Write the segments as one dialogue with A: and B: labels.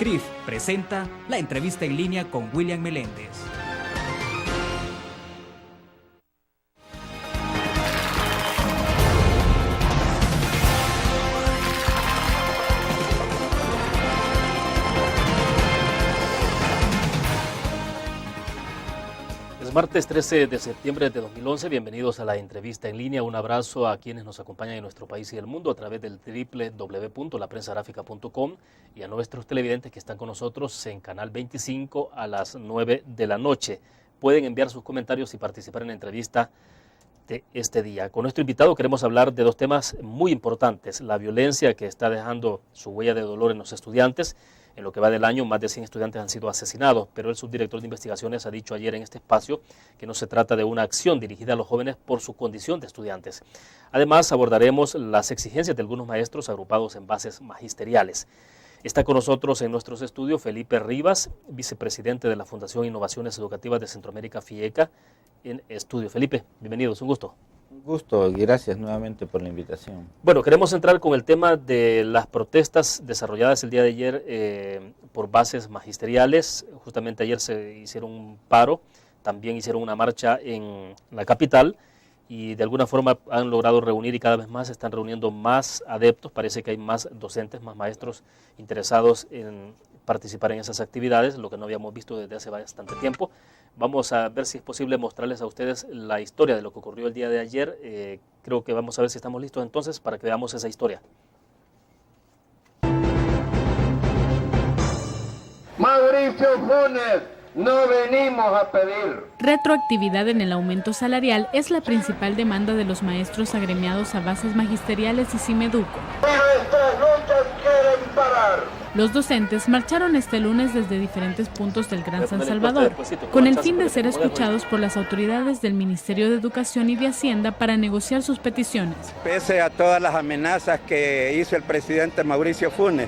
A: CRIF presenta la entrevista en línea con William Meléndez.
B: Martes 13 de septiembre de 2011, bienvenidos a la entrevista en línea. Un abrazo a quienes nos acompañan en nuestro país y el mundo a través del www.laprensagráfica.com y a nuestros televidentes que están con nosotros en Canal 25 a las 9 de la noche. Pueden enviar sus comentarios y participar en la entrevista de este día. Con nuestro invitado queremos hablar de dos temas muy importantes: la violencia que está dejando su huella de dolor en los estudiantes. En lo que va del año, más de 100 estudiantes han sido asesinados, pero el subdirector de investigaciones ha dicho ayer en este espacio que no se trata de una acción dirigida a los jóvenes por su condición de estudiantes. Además, abordaremos las exigencias de algunos maestros agrupados en bases magisteriales. Está con nosotros en nuestros estudios Felipe Rivas, vicepresidente de la Fundación Innovaciones Educativas de Centroamérica, FIECA, en estudio. Felipe, bienvenidos, un gusto.
C: Un gusto y gracias nuevamente por la invitación.
B: Bueno, queremos entrar con el tema de las protestas desarrolladas el día de ayer por bases magisteriales. Justamente ayer se hicieron un paro, también hicieron una marcha en la capital y de alguna forma han logrado reunir y cada vez más se están reuniendo más adeptos. Parece que hay más docentes, más maestros interesados en participar en esas actividades, lo que no habíamos visto desde hace bastante tiempo. Vamos a ver si es posible mostrarles a ustedes la historia de lo que ocurrió el día de ayer. Creo que vamos a ver si estamos listos entonces para que veamos esa historia.
D: Mauricio Funes, no venimos a pedir.
E: Retroactividad en el aumento salarial es la principal demanda de los maestros agremiados a bases magisteriales y Cimeduco.
D: Nuestras luchas quieren parar.
E: Los docentes marcharon este lunes desde diferentes puntos del Gran San Salvador, con el fin de ser escuchados por las autoridades del Ministerio de Educación y de Hacienda para negociar sus peticiones.
F: Pese a todas las amenazas que hizo el presidente Mauricio Funes,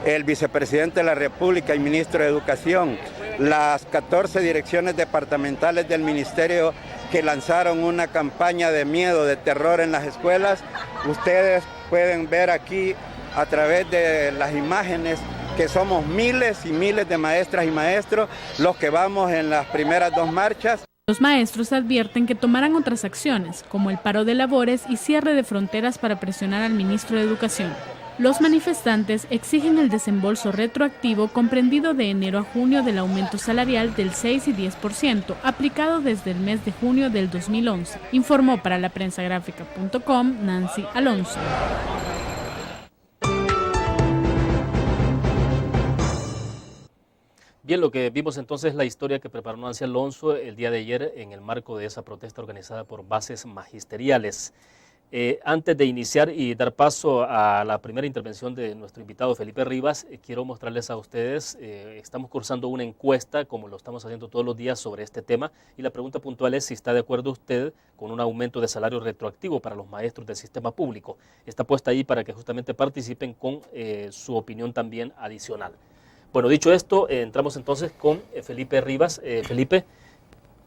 F: el vicepresidente de la República y ministro de Educación, las 14 direcciones departamentales del ministerio que lanzaron una campaña de miedo, de terror en las escuelas, ustedes pueden ver aquí a través de las imágenes que somos miles y miles de maestras y maestros los que vamos en las primeras dos marchas.
E: Los maestros advierten que tomarán otras acciones, como el paro de labores y cierre de fronteras para presionar al ministro de Educación. Los manifestantes exigen el desembolso retroactivo comprendido de enero a junio del aumento salarial del 6 y 10%, aplicado desde el mes de junio del 2011, informó para laprensagráfica.com Nancy Alonso.
B: Bien, lo que vimos entonces es la historia que preparó Nancy Alonso el día de ayer en el marco de esa protesta organizada por bases magisteriales. Antes de iniciar y dar paso a la primera intervención de nuestro invitado Felipe Rivas, quiero mostrarles a ustedes, estamos cursando una encuesta, como lo estamos haciendo todos los días, sobre este tema, y la pregunta puntual es si está de acuerdo usted con un aumento de salario retroactivo para los maestros del sistema público. Está puesta ahí para que justamente participen con su opinión también adicional. Bueno, dicho esto, entramos entonces con Felipe Rivas. Felipe,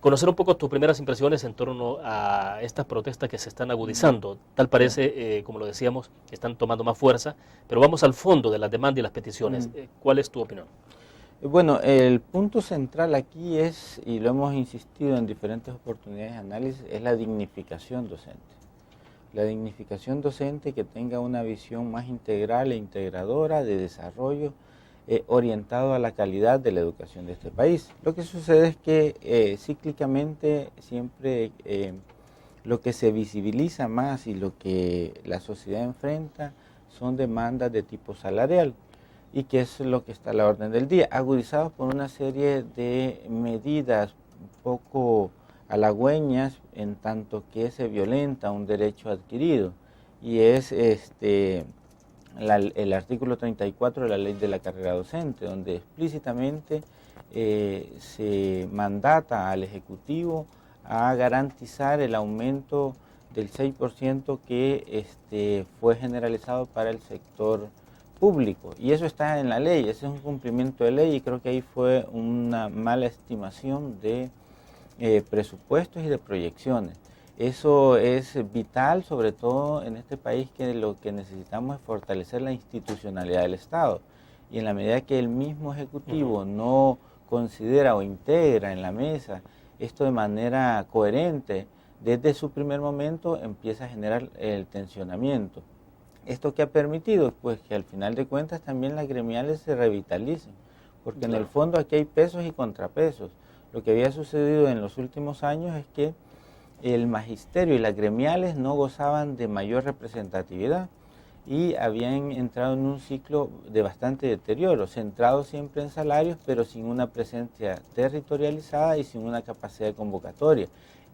B: conocer un poco tus primeras impresiones en torno a estas protestas que se están agudizando. Tal parece, como lo decíamos, que están tomando más fuerza, pero vamos al fondo de las demandas y las peticiones. ¿Cuál es tu opinión?
C: Bueno, el punto central aquí es, y lo hemos insistido en diferentes oportunidades de análisis, es la dignificación docente. La dignificación docente que tenga una visión más integral e integradora de desarrollo, orientado a la calidad de la educación de este país. Lo que sucede es que cíclicamente siempre lo que se visibiliza más y lo que la sociedad enfrenta son demandas de tipo salarial, y que es lo que está a la orden del día, agudizados por una serie de medidas un poco halagüeñas en tanto que se violenta un derecho adquirido, y es el artículo 34 de la ley de la carrera docente, donde explícitamente se mandata al Ejecutivo a garantizar el aumento del 6% que fue generalizado para el sector público. Y eso está en la ley, ese es un cumplimiento de ley, y creo que ahí fue una mala estimación de presupuestos y de proyecciones. Eso es vital, sobre todo en este país, que lo que necesitamos es fortalecer la institucionalidad del Estado. y en la medida que el mismo Ejecutivo no considera o integra en la mesa esto de manera coherente, desde su primer momento empieza a generar el tensionamiento. ¿Esto qué ha permitido? Pues que al final de cuentas también las gremiales se revitalicen, porque en el fondo aquí hay pesos y contrapesos. Lo que había sucedido en los últimos años es que el magisterio y las gremiales no gozaban de mayor representatividad y habían entrado en un ciclo de bastante deterioro, centrado siempre en salarios, pero sin una presencia territorializada y sin una capacidad de convocatoria.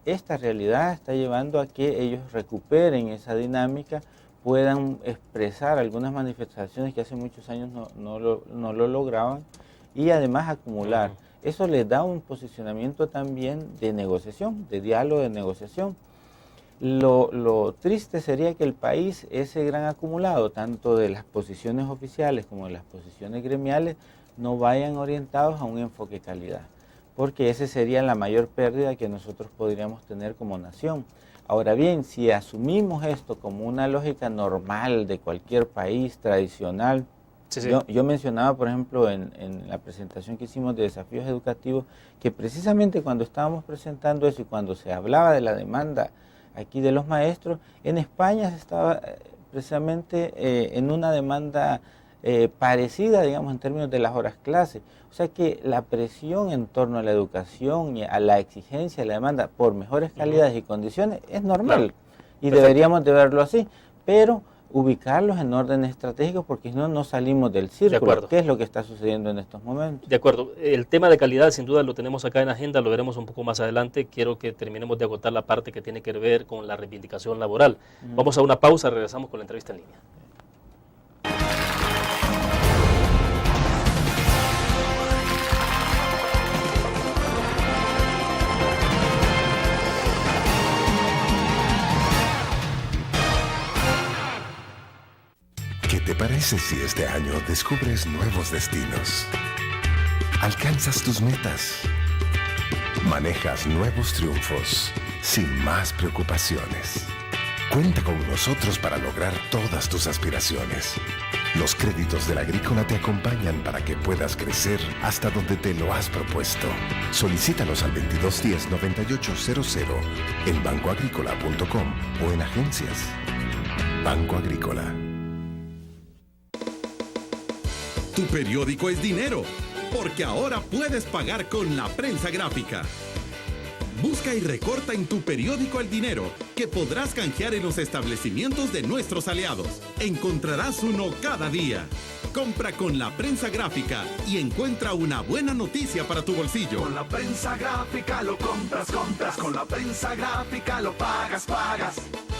C: Esta realidad está llevando a que ellos recuperen esa dinámica, puedan expresar algunas manifestaciones que hace muchos años no lo lograban y además acumular. Eso les da un posicionamiento también de negociación, de diálogo, de negociación. Lo triste sería que el país, ese gran acumulado, tanto de las posiciones oficiales como de las posiciones gremiales, no vayan orientados a un enfoque calidad, porque esa sería la mayor pérdida que nosotros podríamos tener como nación. Ahora bien, si asumimos esto como una lógica normal de cualquier país tradicional, sí. Yo mencionaba, por ejemplo, en la presentación que hicimos de desafíos educativos, que precisamente cuando estábamos presentando eso y cuando se hablaba de la demanda aquí de los maestros, en España se estaba precisamente en una demanda parecida, digamos, en términos de las horas clase. O sea que la presión en torno a la educación y a la exigencia, a la demanda por mejores calidades y condiciones es normal. Claro. Y perfecto. Deberíamos de verlo así, pero ubicarlos en órdenes estratégicos porque si no, no salimos del círculo. ¿Qué es lo que está sucediendo en estos momentos?
B: De acuerdo. El tema de calidad sin duda lo tenemos acá en agenda, lo veremos un poco más adelante. Quiero que terminemos de agotar la parte que tiene que ver con la reivindicación laboral. Vamos a una pausa, regresamos con la entrevista en línea.
G: ¿Qué te parece si este año descubres nuevos destinos? Alcanzas tus metas. Manejas nuevos triunfos sin más preocupaciones. Cuenta con nosotros para lograr todas tus aspiraciones. Los créditos de la Agrícola te acompañan para que puedas crecer hasta donde te lo has propuesto. Solicítalos al 2210-9800 en bancoagricola.com o en agencias. Banco Agrícola.
H: Tu periódico es dinero, porque ahora puedes pagar con la prensa gráfica. Busca y recorta en tu periódico el dinero, que podrás canjear en los establecimientos de nuestros aliados. Encontrarás uno cada día. Compra con la prensa gráfica y encuentra una buena noticia para tu bolsillo.
I: Con la prensa gráfica lo compras. Con la prensa gráfica lo pagas.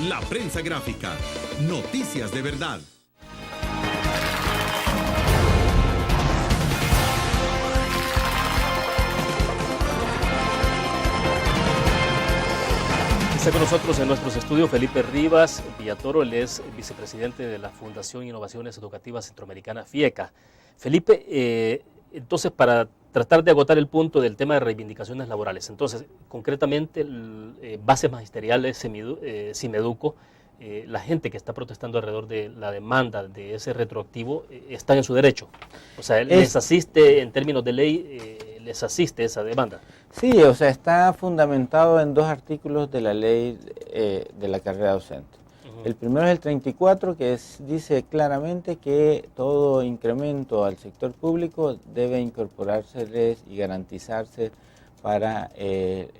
H: La prensa gráfica. Noticias de verdad.
B: Está con nosotros en nuestros estudios Felipe Rivas Villatoro, él es vicepresidente de la Fundación Innovaciones Educativas Centroamericana, FIECA. Felipe, entonces para tratar de agotar el punto del tema de reivindicaciones laborales, entonces concretamente bases magisteriales, Simeduco, la gente que está protestando alrededor de la demanda de ese retroactivo está en su derecho, o sea, les asiste en términos de ley, les asiste esa demanda.
C: Sí, o sea, está fundamentado en dos artículos de la ley de la carrera docente. El primero es el 34, que dice claramente que todo incremento al sector público debe incorporárseles y garantizarse para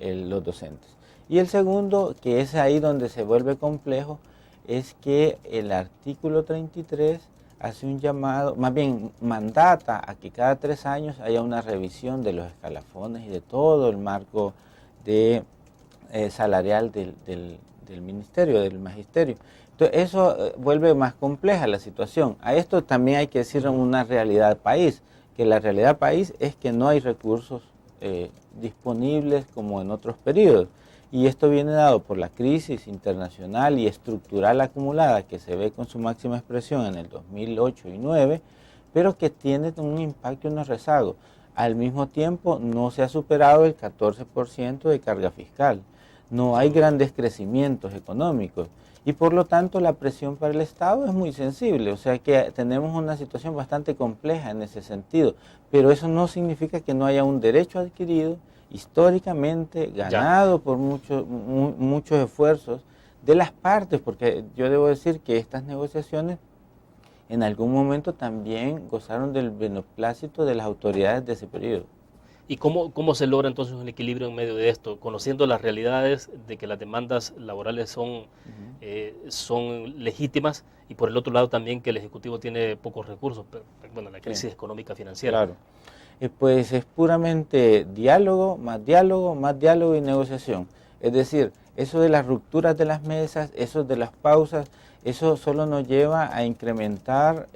C: los docentes. Y el segundo, que es ahí donde se vuelve complejo, es que el artículo 33 hace un llamado, más bien mandata a que cada 3 años haya una revisión de los escalafones y de todo el marco salarial del ministerio, del magisterio. Entonces eso vuelve más compleja la situación. A esto también hay que decir una realidad país, que la realidad país es que no hay recursos disponibles como en otros periodos. Y esto viene dado por la crisis internacional y estructural acumulada que se ve con su máxima expresión en el 2008 y 2009, pero que tiene un impacto y unos rezagos. Al mismo tiempo, no se ha superado el 14% de carga fiscal. No hay grandes crecimientos económicos. y por lo tanto la presión para el Estado es muy sensible, o sea que tenemos una situación bastante compleja en ese sentido, pero eso no significa que no haya un derecho adquirido, históricamente ganado por muchos esfuerzos de las partes, porque yo debo decir que estas negociaciones en algún momento también gozaron del beneplácito de las autoridades de ese periodo.
B: ¿Y cómo se logra entonces un equilibrio en medio de esto, conociendo las realidades de que las demandas laborales son legítimas y por el otro lado también que el Ejecutivo tiene pocos recursos, bueno, la crisis económica financiera?
C: Claro. Pues es puramente diálogo y negociación. Es decir, eso de las rupturas de las mesas, eso de las pausas, eso solo nos lleva a incrementar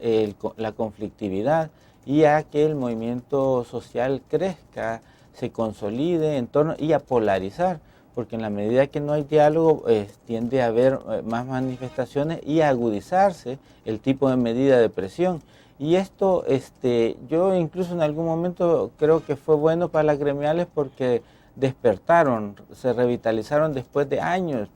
C: la conflictividad y a que el movimiento social crezca, se consolide en torno y a polarizar, porque en la medida que no hay diálogo tiende a haber más manifestaciones y a agudizarse el tipo de medida de presión. Y esto, yo incluso en algún momento creo que fue bueno para las gremiales porque despertaron, se revitalizaron después de años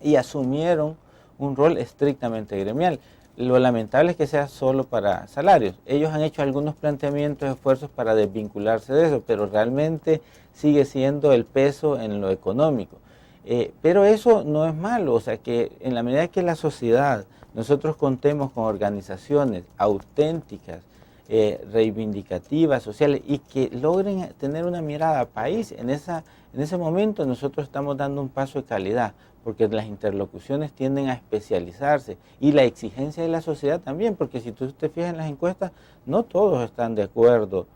C: y asumieron un rol estrictamente gremial. Lo lamentable es que sea solo para salarios. Ellos han hecho algunos planteamientos, esfuerzos para desvincularse de eso, pero realmente sigue siendo el peso en lo económico. Pero eso no es malo, o sea que en la medida que la sociedad, nosotros contemos con organizaciones auténticas, reivindicativas, sociales, y que logren tener una mirada país, en ese momento nosotros estamos dando un paso de calidad, porque las interlocuciones tienden a especializarse y la exigencia de la sociedad también, porque si tú te fijas en las encuestas, no todos están de acuerdo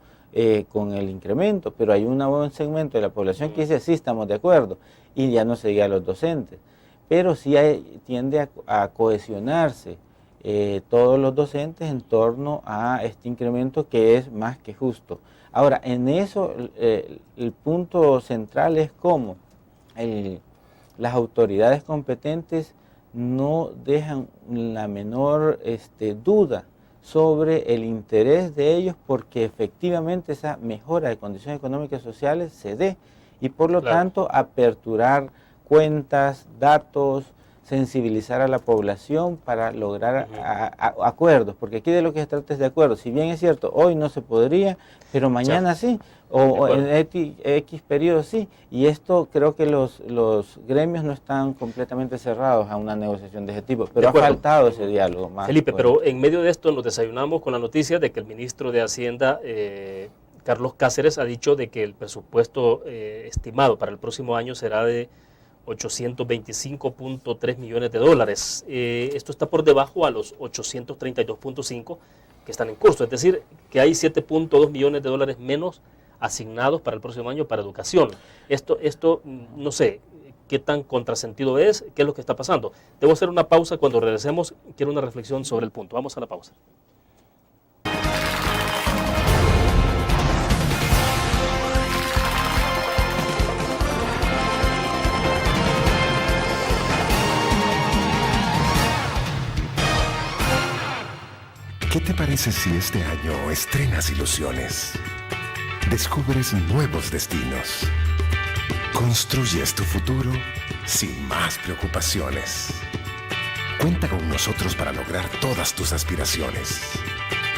C: con el incremento, pero hay un buen segmento de la población que dice sí estamos de acuerdo, y ya no se diga a los docentes, pero sí tiende a cohesionarse todos los docentes en torno a este incremento que es más que justo. Ahora, en eso el punto central es cómo las autoridades competentes no dejan la menor duda sobre el interés de ellos porque efectivamente esa mejora de condiciones económicas y sociales se dé y por lo tanto aperturar cuentas, datos, sensibilizar a la población para lograr acuerdos, porque aquí de lo que se trata es de acuerdos. Si bien es cierto, hoy no se podría, pero mañana sí, o en X periodo sí, y esto creo que los gremios no están completamente cerrados a una negociación de ese tipo, pero ha faltado ese diálogo más.
B: Felipe, pero en medio de esto nos desayunamos con la noticia de que el ministro de Hacienda, Carlos Cáceres, ha dicho de que el presupuesto estimado para el próximo año será de 825.3 millones de dólares. Esto está por debajo a los 832.5 que están en curso, es decir, que hay 7.2 millones de dólares menos asignados para el próximo año para educación. Esto no sé qué tan contrasentido es, qué es lo que está pasando. Debo hacer una pausa, cuando regresemos quiero una reflexión sobre el punto. Vamos a la pausa.
G: ¿Qué te parece si este año estrenas ilusiones? Descubres nuevos destinos. Construyes tu futuro sin más preocupaciones. Cuenta con nosotros para lograr todas tus aspiraciones.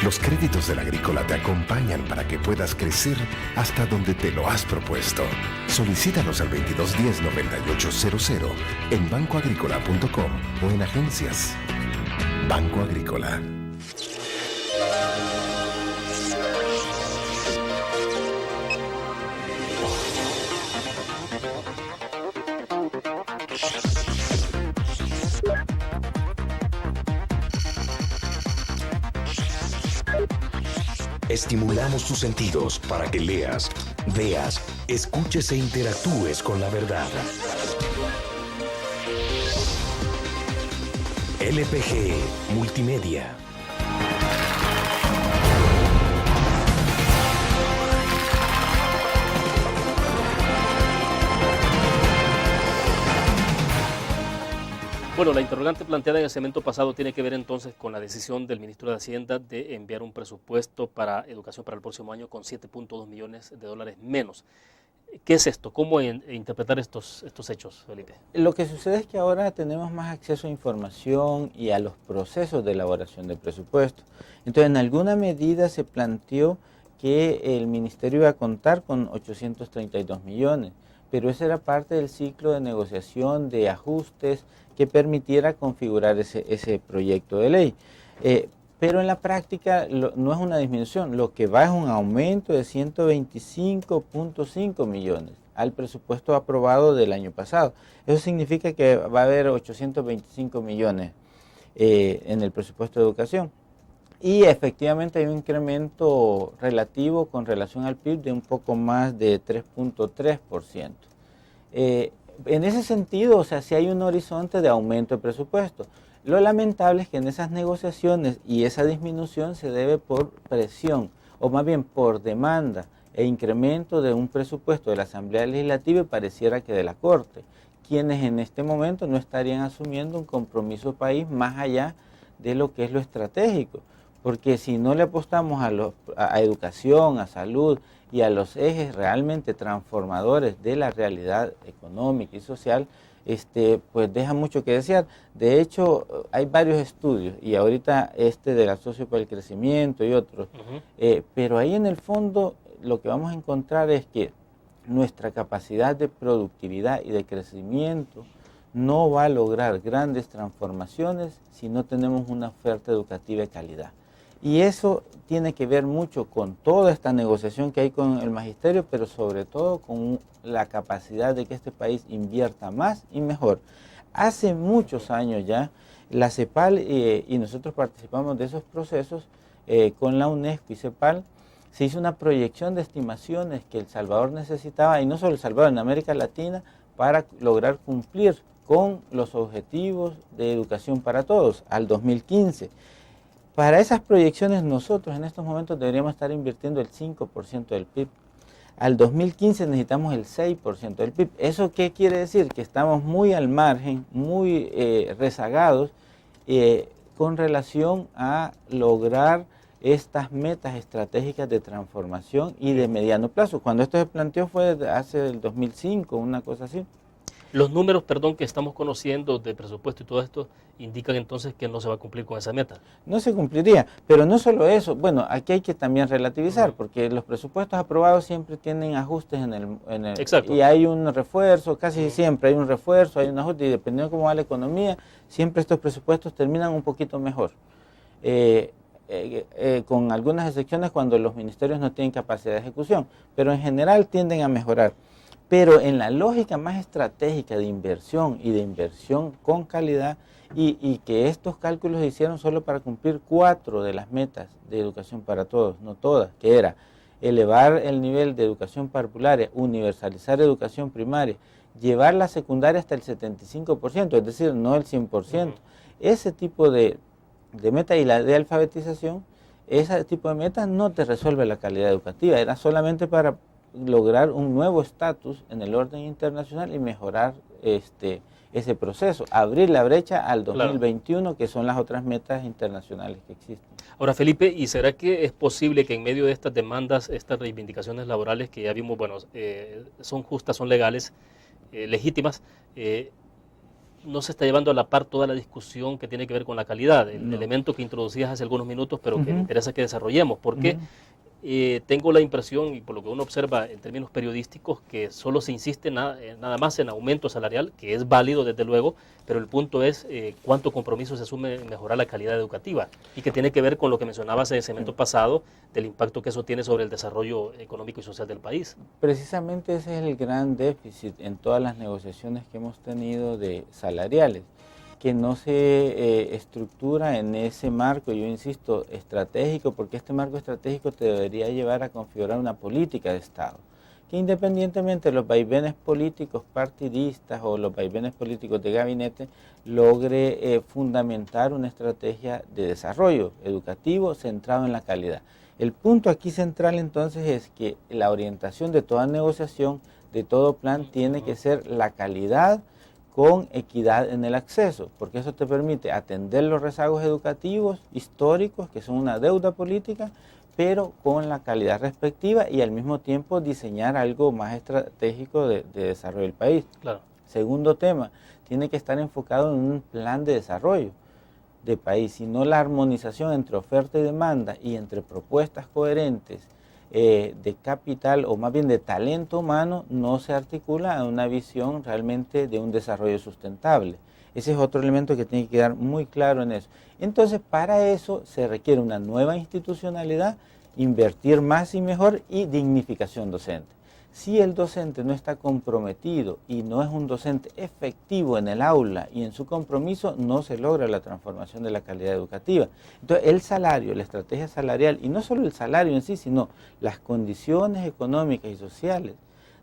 G: Los créditos del Agrícola te acompañan para que puedas crecer hasta donde te lo has propuesto. Solicítalos al 2210-9800 en bancoagricola.com o en agencias. Banco Agrícola.
J: Estimulamos tus sentidos para que leas, veas, escuches e interactúes con la verdad. LPG Multimedia.
B: Bueno, la interrogante planteada en el segmento pasado tiene que ver entonces con la decisión del ministro de Hacienda de enviar un presupuesto para educación para el próximo año con 7.2 millones de dólares menos. ¿Qué es esto? ¿Cómo interpretar estos hechos, Felipe?
C: Lo que sucede es que ahora tenemos más acceso a información y a los procesos de elaboración de presupuestos. Entonces, en alguna medida se planteó que el ministerio iba a contar con 832 millones, pero esa era parte del ciclo de negociación, de ajustes, que permitiera configurar ese proyecto de ley. Pero en la práctica no es una disminución, lo que va es un aumento de 125.5 millones al presupuesto aprobado del año pasado. Eso significa que va a haber 825 millones en el presupuesto de educación. Y efectivamente hay un incremento relativo con relación al PIB de un poco más de 3.3%. En ese sentido, o sea, sí hay un horizonte de aumento de presupuesto. Lo lamentable es que en esas negociaciones y esa disminución se debe por presión, o más bien por demanda e incremento de un presupuesto de la Asamblea Legislativa y pareciera que de la Corte, quienes en este momento no estarían asumiendo un compromiso país más allá de lo que es lo estratégico, porque si no le apostamos a educación, a salud y a los ejes realmente transformadores de la realidad económica y social, pues deja mucho que desear. De hecho, hay varios estudios, y ahorita del Asocio para el Crecimiento y otros, pero ahí en el fondo lo que vamos a encontrar es que nuestra capacidad de productividad y de crecimiento no va a lograr grandes transformaciones si no tenemos una oferta educativa de calidad. Y eso tiene que ver mucho con toda esta negociación que hay con el magisterio, pero sobre todo con la capacidad de que este país invierta más y mejor. Hace muchos años ya, la CEPAL y nosotros participamos de esos procesos con la UNESCO y CEPAL, se hizo una proyección de estimaciones que El Salvador necesitaba, y no solo El Salvador, en América Latina, para lograr cumplir con los objetivos de educación para todos al 2015. Para esas proyecciones nosotros en estos momentos deberíamos estar invirtiendo el 5% del PIB. Al 2015 necesitamos el 6% del PIB. ¿Eso qué quiere decir? Que estamos muy al margen, muy rezagados con relación a lograr estas metas estratégicas de transformación y de mediano plazo. Cuando esto se planteó fue hace el 2005, una cosa así.
B: Los números, que estamos conociendo de presupuesto y todo esto, indican entonces que no se va a cumplir con esa meta.
C: No se cumpliría, pero no solo eso. Bueno, aquí hay que también relativizar, porque los presupuestos aprobados siempre tienen ajustes en el
B: Exacto.
C: Y hay un refuerzo, casi siempre hay un refuerzo, hay un ajuste, y dependiendo de cómo va la economía, siempre estos presupuestos terminan un poquito mejor. Con algunas excepciones cuando los ministerios no tienen capacidad de ejecución, pero en general tienden a mejorar. Pero en la lógica más estratégica de inversión y de inversión con calidad, y que estos cálculos se hicieron solo para cumplir 4 de las metas de educación para todos, no todas, que era elevar el nivel de educación parvularia, universalizar educación primaria, llevar la secundaria hasta el 75%, es decir, no el 100%. Ese tipo de meta y la de alfabetización, ese tipo de metas no te resuelve la calidad educativa, era solamente para lograr un nuevo estatus en el orden internacional y mejorar ese proceso, abrir la brecha al 2021, claro, que son las otras metas internacionales que existen.
B: Ahora, Felipe, ¿y será que es posible que en medio de estas demandas, estas reivindicaciones laborales que ya vimos, son justas, son legales, legítimas, no se está llevando a la par toda la discusión que tiene que ver con la calidad, el elemento que introducías hace algunos minutos, pero que me interesa que desarrollemos? Porque tengo la impresión, y por lo que uno observa en términos periodísticos, que solo se insiste nada más en aumento salarial, que es válido desde luego, pero el punto es cuánto compromiso se asume en mejorar la calidad educativa, y que tiene que ver con lo que mencionabas en el segmento pasado, del impacto que eso tiene sobre el desarrollo económico y social del país.
C: Precisamente ese es el gran déficit en todas las negociaciones que hemos tenido de salariales, que no se estructura en ese marco, yo insisto, estratégico, porque este marco estratégico te debería llevar a configurar una política de Estado, que independientemente de los vaivenes políticos partidistas o los vaivenes políticos de gabinete, logre fundamentar una estrategia de desarrollo educativo centrado en la calidad. El punto aquí central entonces es que la orientación de toda negociación, de todo plan, tiene que ser la calidad con equidad en el acceso, porque eso te permite atender los rezagos educativos históricos, que son una deuda política, pero con la calidad respectiva y al mismo tiempo diseñar algo más estratégico de desarrollo del país.
B: Claro.
C: Segundo tema, tiene que estar enfocado en un plan de desarrollo de país, sino la armonización entre oferta y demanda y entre propuestas coherentes de capital o más bien de talento humano no se articula a una visión realmente de un desarrollo sustentable. Ese es otro elemento que tiene que quedar muy claro en eso. Entonces, para eso se requiere una nueva institucionalidad, invertir más y mejor y dignificación docente. Si el docente no está comprometido y no es un docente efectivo en el aula y en su compromiso, no se logra la transformación de la calidad educativa. Entonces, el salario, la estrategia salarial, y no solo el salario en sí, sino las condiciones económicas y sociales,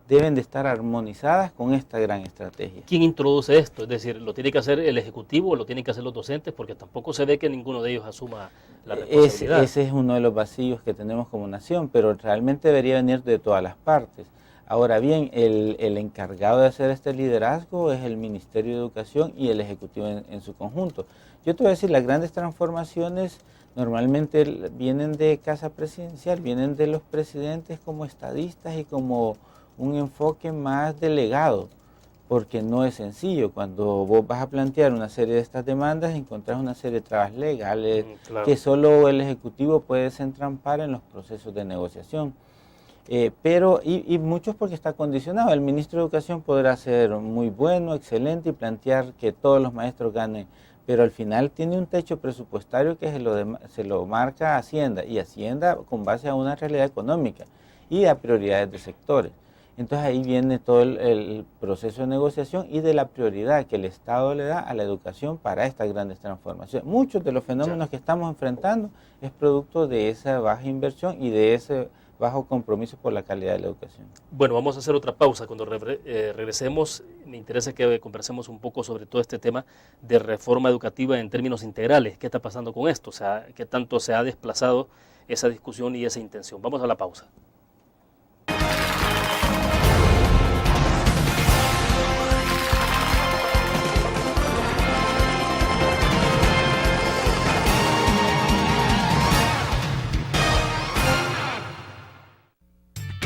C: deben de estar armonizadas con esta gran estrategia.
B: ¿Quién introduce esto? Es decir, ¿lo tiene que hacer el Ejecutivo o lo tienen que hacer los docentes? Porque tampoco se ve que ninguno de ellos asuma la responsabilidad.
C: Ese es uno de los vacíos que tenemos como nación, pero realmente debería venir de todas las partes. Ahora bien, el encargado de hacer este liderazgo es el Ministerio de Educación y el Ejecutivo en su conjunto. Yo te voy a decir, las grandes transformaciones normalmente vienen de casa presidencial, vienen de los presidentes como estadistas y como un enfoque más delegado, porque no es sencillo. Cuando vos vas a plantear una serie de estas demandas, encontrás una serie de trabas legales que solo el Ejecutivo puede desentrampar en los procesos de negociación. Pero muchos porque está condicionado. El ministro de Educación podrá ser muy bueno, excelente y plantear que todos los maestros ganen, pero al final tiene un techo presupuestario que se lo marca Hacienda, y Hacienda con base a una realidad económica y a prioridades de sectores. Entonces ahí viene todo el proceso de negociación y de la prioridad que el Estado le da a la educación para estas grandes transformaciones. Muchos de los fenómenos que estamos enfrentando es producto de esa baja inversión y de ese bajo compromiso por la calidad de la educación.
B: Bueno, vamos a hacer otra pausa. Cuando regresemos, me interesa que conversemos un poco sobre todo este tema de reforma educativa en términos integrales. ¿Qué está pasando con esto? O sea, ¿qué tanto se ha desplazado esa discusión y esa intención? Vamos a la pausa.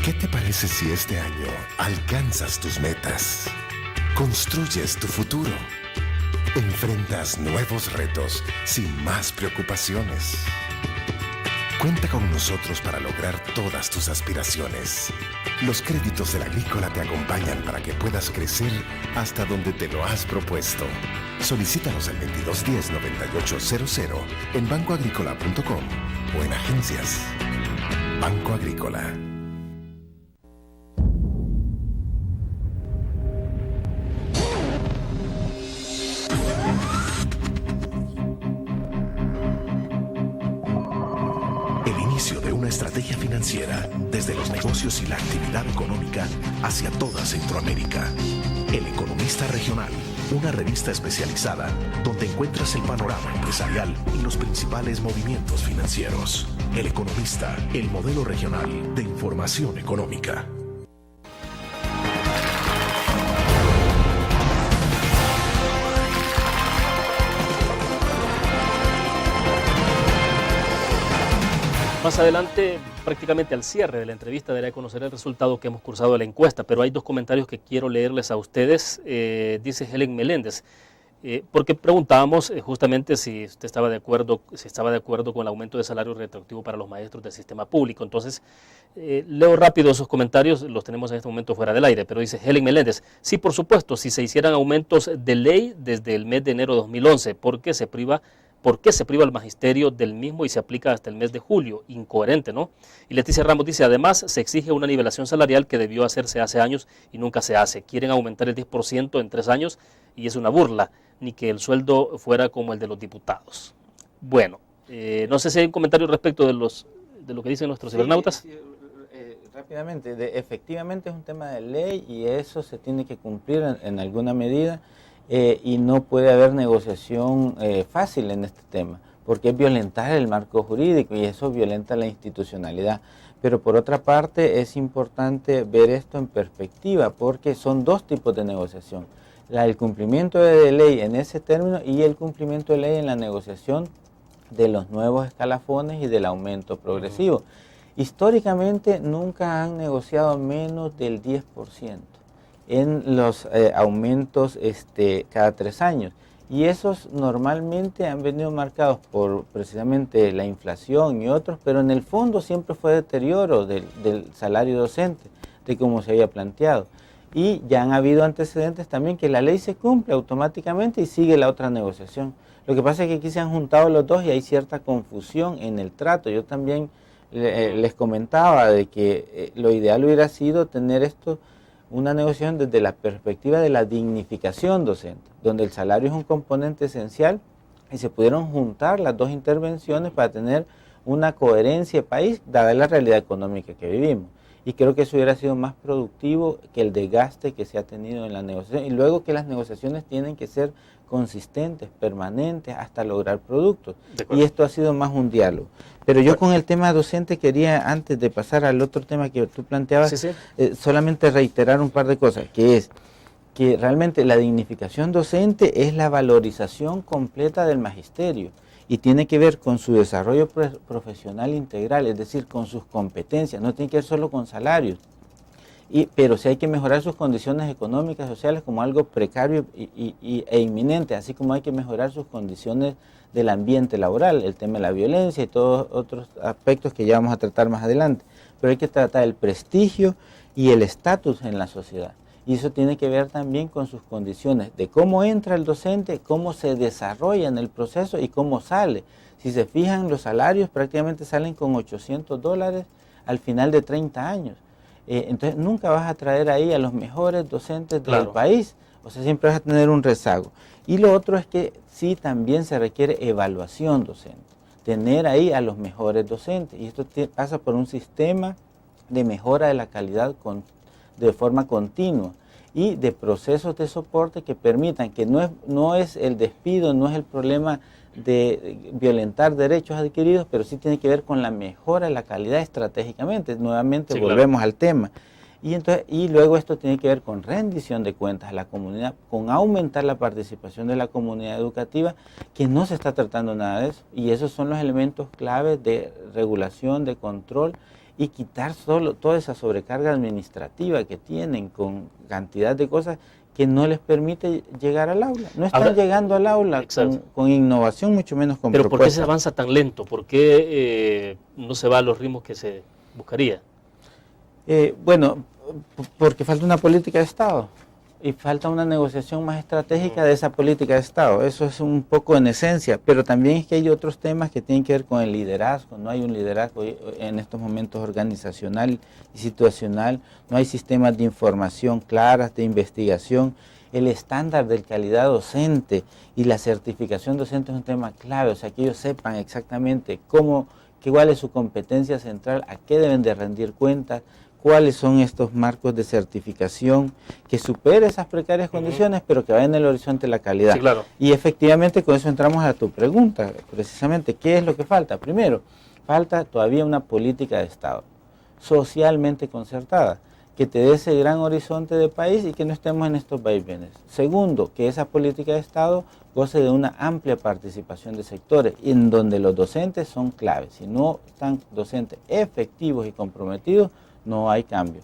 G: ¿Qué te parece si este año alcanzas tus metas? Construyes tu futuro. Enfrentas nuevos retos sin más preocupaciones. Cuenta con nosotros para lograr todas tus aspiraciones. Los créditos del Agrícola te acompañan para que puedas crecer hasta donde te lo has propuesto. Solicítalos al 2210-9800 en bancoagricola.com o en agencias. Banco Agrícola.
J: De una estrategia financiera desde los negocios y la actividad económica hacia toda Centroamérica. El Economista Regional, una revista especializada donde encuentras el panorama empresarial y los principales movimientos financieros. El Economista, el modelo regional de información económica.
B: Más adelante, prácticamente al cierre de la entrevista, daré a conocer el resultado que hemos cursado de la encuesta, pero hay dos comentarios que quiero leerles a ustedes. Dice Helen Meléndez, porque preguntábamos justamente si usted estaba de acuerdo con el aumento de salario retroactivo para los maestros del sistema público. Entonces, leo rápido esos comentarios, los tenemos en este momento fuera del aire, pero dice Helen Meléndez, sí, por supuesto, si se hicieran aumentos de ley desde el mes de enero de 2011, ¿por qué se priva al magisterio del mismo y se aplica hasta el mes de julio? Incoherente, ¿no? Y Leticia Ramos dice, además se exige una nivelación salarial que debió hacerse hace años y nunca se hace. Quieren aumentar el 10% en 3 años y es una burla, ni que el sueldo fuera como el de los diputados. Bueno, no sé si hay un comentario respecto de lo que dicen nuestros cibernautas.
C: Rápidamente, efectivamente es un tema de ley y eso se tiene que cumplir en alguna medida. Y no puede haber negociación fácil en este tema, porque es violentar el marco jurídico y eso violenta la institucionalidad. Pero por otra parte es importante ver esto en perspectiva, porque son dos tipos de negociación. El cumplimiento de ley en ese término y el cumplimiento de ley en la negociación de los nuevos escalafones y del aumento progresivo. Históricamente nunca han negociado menos del 10% en los aumentos cada 3 años. Y esos normalmente han venido marcados por precisamente la inflación y otros, pero en el fondo siempre fue deterioro del salario docente, de cómo se había planteado. Y ya han habido antecedentes también que la ley se cumple automáticamente y sigue la otra negociación. Lo que pasa es que aquí se han juntado los dos y hay cierta confusión en el trato. Yo también les comentaba de que lo ideal hubiera sido tener esto, una negociación desde la perspectiva de la dignificación docente, donde el salario es un componente esencial y se pudieron juntar las dos intervenciones para tener una coherencia de país, dada la realidad económica que vivimos. Y creo que eso hubiera sido más productivo que el desgaste que se ha tenido en la negociación. Y luego que las negociaciones tienen que ser consistentes, permanentes, hasta lograr productos. Y esto ha sido más un diálogo. Pero yo con el tema docente quería, antes de pasar al otro tema que tú planteabas, solamente reiterar un par de cosas, que es que realmente la dignificación docente es la valorización completa del magisterio y tiene que ver con su desarrollo profesional integral, es decir, con sus competencias, no tiene que ver solo con salarios. Pero sí hay que mejorar sus condiciones económicas y sociales como algo precario e inminente, así como hay que mejorar sus condiciones del ambiente laboral, el tema de la violencia y todos otros aspectos que ya vamos a tratar más adelante. Pero hay que tratar el prestigio y el estatus en la sociedad. Y eso tiene que ver también con sus condiciones, de cómo entra el docente, cómo se desarrolla en el proceso y cómo sale. Si se fijan, los salarios prácticamente salen con $800 al final de 30 años. Entonces nunca vas a traer ahí a los mejores docentes del país, o sea, siempre vas a tener un rezago. Y lo otro es que sí también se requiere evaluación docente, tener ahí a los mejores docentes, y esto pasa por un sistema de mejora de la calidad de forma continua y de procesos de soporte que permitan que no es el despido, no es el problema de violentar derechos adquiridos, pero sí tiene que ver con la mejora de la calidad estratégicamente. Nuevamente volvemos al tema. Y luego esto tiene que ver con rendición de cuentas a la comunidad, con aumentar la participación de la comunidad educativa, que no se está tratando nada de eso. Y esos son los elementos claves de regulación, de control, y quitar toda esa sobrecarga administrativa que tienen con cantidad de cosas que no les permite llegar al aula. No están llegando al aula con innovación, mucho menos con propuestas.
B: ¿Pero por qué se avanza tan lento? ¿Por qué no se va a los ritmos que se buscaría?
C: Bueno, porque falta una política de Estado y falta una negociación más estratégica de esa política de Estado. Eso es un poco en esencia, pero también es que hay otros temas que tienen que ver con el liderazgo. No hay un liderazgo en estos momentos organizacional y situacional, no hay sistemas de información claras, de investigación. El estándar de calidad docente y la certificación docente es un tema clave, o sea, que ellos sepan exactamente cuál es su competencia central, a qué deben de rendir cuentas, cuáles son estos marcos de certificación, que supere esas precarias condiciones, pero que vaya en el horizonte de la calidad.
B: Sí, claro.
C: Y efectivamente con eso entramos a tu pregunta, precisamente, ¿qué es lo que falta? Primero, falta todavía una política de Estado, socialmente concertada, que te dé ese gran horizonte de país y que no estemos en estos vaivenes. Segundo, que esa política de Estado goce de una amplia participación de sectores, en donde los docentes son claves. Si no están docentes efectivos y comprometidos, no hay cambio.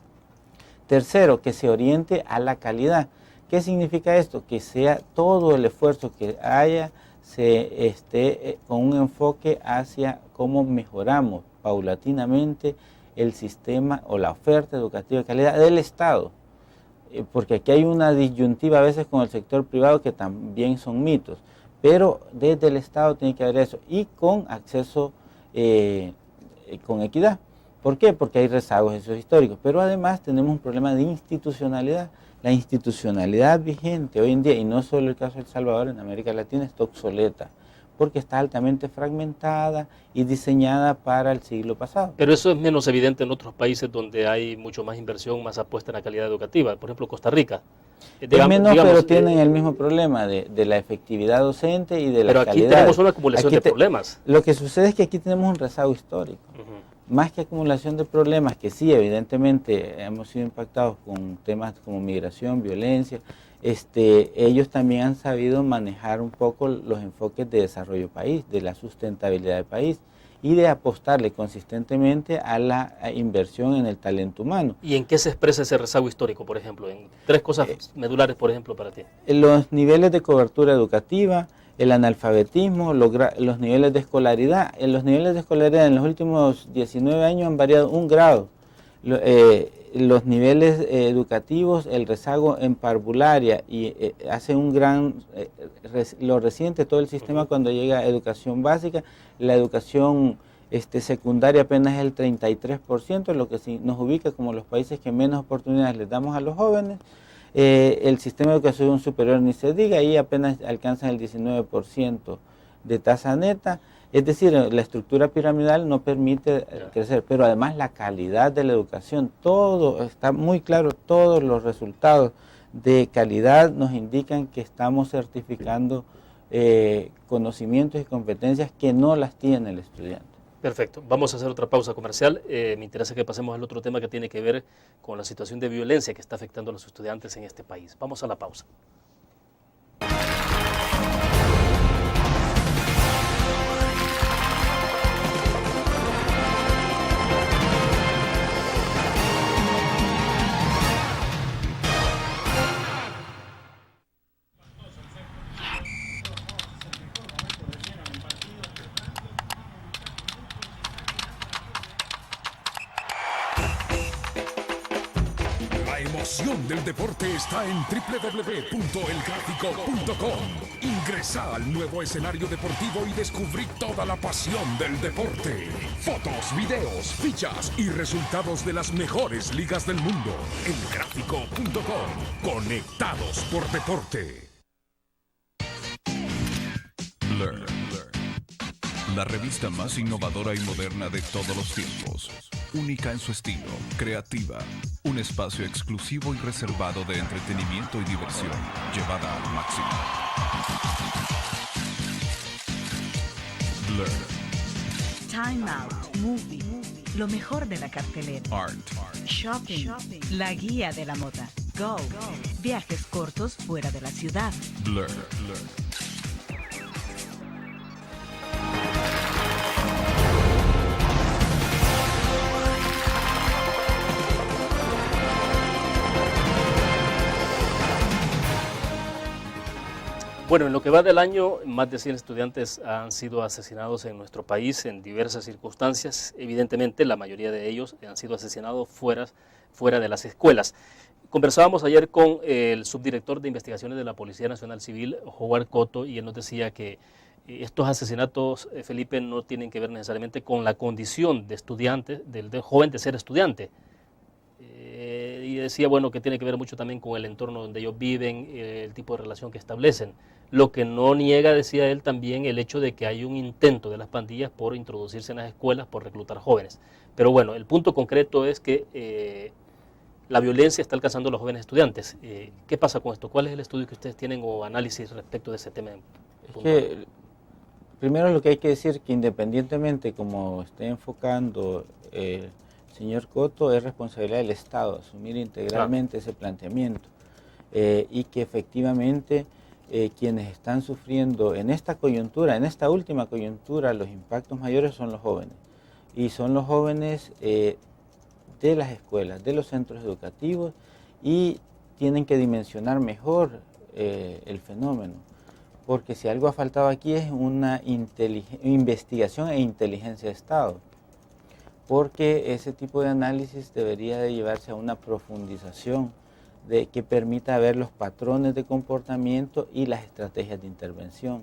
C: Tercero, que se oriente a la calidad. ¿Qué significa esto? Que sea todo el esfuerzo que haya, se esté con un enfoque hacia cómo mejoramos paulatinamente el sistema o la oferta educativa de calidad del Estado. Porque aquí hay una disyuntiva a veces con el sector privado que también son mitos, pero desde el Estado tiene que haber eso y con acceso con equidad. ¿Por qué? Porque hay rezagos esos históricos, pero además tenemos un problema de institucionalidad. La institucionalidad vigente hoy en día, y no solo el caso de El Salvador, en América Latina está obsoleta, porque está altamente fragmentada y diseñada para el siglo pasado.
B: Pero eso es menos evidente en otros países donde hay mucho más inversión, más apuesta en la calidad educativa, por ejemplo Costa Rica.
C: Pero tienen el mismo problema de la efectividad docente y de la calidad.
B: Pero aquí tenemos una acumulación de problemas.
C: Lo que sucede es que aquí tenemos un rezago histórico. Más que acumulación de problemas, que sí, evidentemente hemos sido impactados con temas como migración, violencia, ellos también han sabido manejar un poco los enfoques de desarrollo país, de la sustentabilidad del país y de apostarle consistentemente a la inversión en el talento humano.
B: ¿Y en qué se expresa ese rezago histórico, por ejemplo? En 3 cosas medulares, por ejemplo, para ti.
C: Los niveles de cobertura educativa, el analfabetismo, los niveles de escolaridad. Los niveles de escolaridad en los últimos 19 años han variado 1 grado. Los niveles educativos, el rezago en parvularia y hace un gran, lo resiente todo el sistema cuando llega a educación básica. La educación secundaria apenas es el 33%, lo que nos ubica como los países que menos oportunidades les damos a los jóvenes. El sistema de educación superior ni se diga, ahí apenas alcanzan el 19% de tasa neta. Es decir, la estructura piramidal no permite crecer, pero además la calidad de la educación, todo está muy claro, todos los resultados de calidad nos indican que estamos certificando conocimientos y competencias que no las tiene el estudiante.
B: Perfecto, vamos a hacer otra pausa comercial. Me interesa que pasemos al otro tema que tiene que ver con la situación de violencia que está afectando a los estudiantes en este país. Vamos a la pausa.
K: La emoción del deporte está en www.elgráfico.com. Ingresa al nuevo escenario deportivo y descubrí toda la pasión del deporte. Fotos, videos, fichas y resultados de las mejores ligas del mundo. Elgráfico.com. Conectados por deporte.
L: Blur. La revista más innovadora y moderna de todos los tiempos. Única en su estilo, creativa. Un espacio exclusivo y reservado de entretenimiento y diversión, llevada al máximo. Blur.
M: Time Out, Movie, lo mejor de la cartelera.
L: Art.
M: Shopping, la guía de la moda. Go, viajes cortos fuera de la ciudad.
L: Blur.
B: Bueno, en lo que va del año, más de 100 estudiantes han sido asesinados en nuestro país en diversas circunstancias. Evidentemente, la mayoría de ellos han sido asesinados fuera de las escuelas. Conversábamos ayer con el subdirector de investigaciones de la Policía Nacional Civil, Howard Cotto, y él nos decía que estos asesinatos, Felipe, no tienen que ver necesariamente con la condición de estudiante, del joven de ser estudiante. Y decía, bueno, que tiene que ver mucho también con el entorno donde ellos viven, el tipo de relación que establecen. Lo que no niega, decía él, también el hecho de que hay un intento de las pandillas por introducirse en las escuelas, por reclutar jóvenes. Pero bueno, el punto concreto es que la violencia está alcanzando a los jóvenes estudiantes. ¿Qué pasa con esto? ¿Cuál es el estudio que ustedes tienen o análisis respecto de ese tema?
C: Primero lo que hay que decir que independientemente como esté enfocando señor Cotto, es responsabilidad del Estado asumir integralmente ese planteamiento y que efectivamente quienes están sufriendo en esta coyuntura, en esta última coyuntura, los impactos mayores son los jóvenes. Y son los jóvenes de las escuelas, de los centros educativos, y tienen que dimensionar mejor el fenómeno. Porque si algo ha faltado aquí es una investigación e inteligencia de Estado. Porque ese tipo de análisis debería de llevarse a una profundización que permita ver los patrones de comportamiento y las estrategias de intervención.